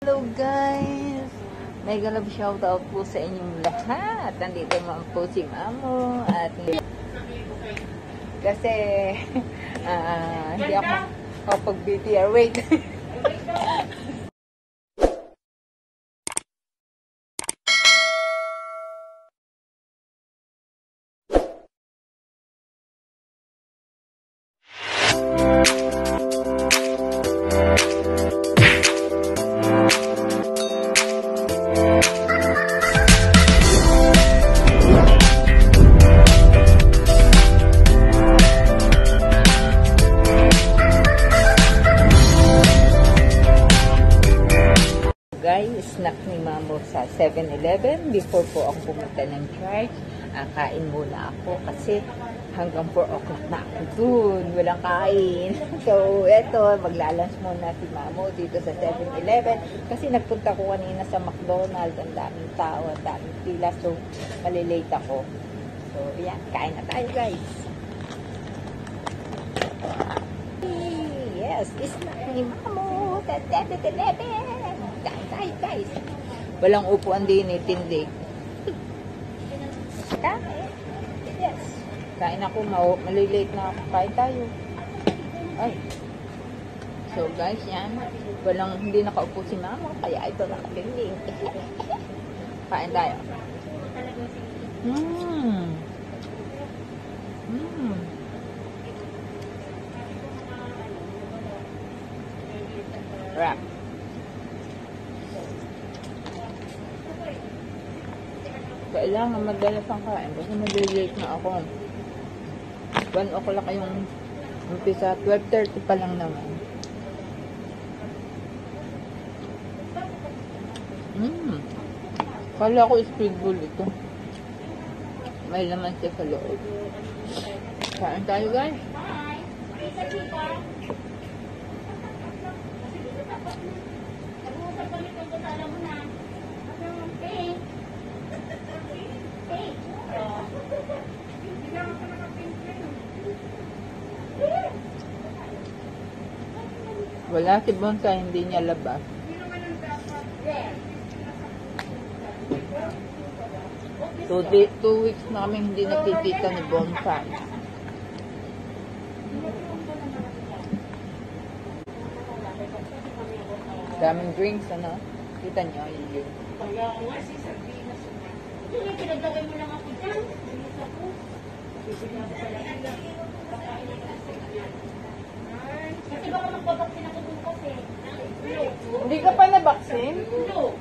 Hello guys! Mega love shoutout po sa inyong lahat. Nandito naman po si Mamo at kasi hindi ako makapag-BTR. Wait! Guys, snack ni Mamo sa 7-Eleven. Before po ako pumunta ng church, kain muna ako kasi hanggang 4 o'clock na ako dun. Walang kain. So, eto, maglalunch muna si Mamo dito sa 7-Eleven kasi nagpunta ko kanina sa McDonald's. Ang daming tao, ang daming pila. So, malilate ako. So, yan. Kain na tayo, guys. Yes, snack ni Mamo sa 7-Eleven. Kain, guys. Walang upuan din eh, tindig. Kain. Yes. Kain ako, malilate na ako. Kain tayo. Ay. So guys, yan. Hindi nakaupo si Mama, kaya ito nakatingling. Kain tayo. Wrap. Kailangan madalas ang kain kasi malilate na ako. 1 o'clock yung umpisa, 12:30 pa lang naman. Kala ko speedball ito. May laman siya sa loob. Kain tayo, guys. Wala si Bonsai, hindi niya labas. 2 weeks na kami hindi nakikita ni Bonsai. Daming drinks, ano? Kita niyo yung drink. Pinagdagay mo lang ako dyan. Kasi baka magpapaksin ako dun kasi. Hindi ka pa na-vaccine? Flu.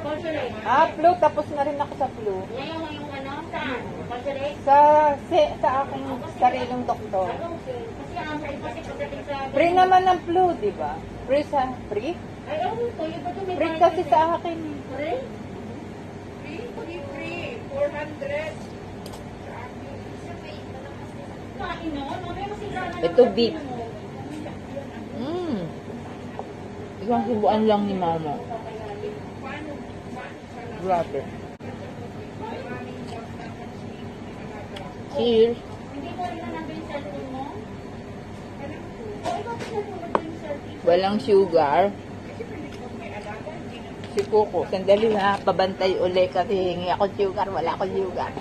Consulate. Flu. Tapos na rin ako sa flu. Ngayon ano? Saan? Consulate? Sa aking sariling doktor. Kasi ang kasi pagdating sa... Free naman ng flu, di ba? Free sa... Free? Ay, ito. Yung ba ito may... Free kasi sa akin. Free? Free. 400. Kain no? Mamaya masigla na. Ito beef. Isang subuan lang ni Mama. Grabe. Cheers. Hindi ko rin na nandun yung cellphone mo? Ay, bakit nandun yung cellphone? Walang sugar. Si Coco. Sandali ha. Pabantay uli kasi hingi ako sugar. Wala akong sugar.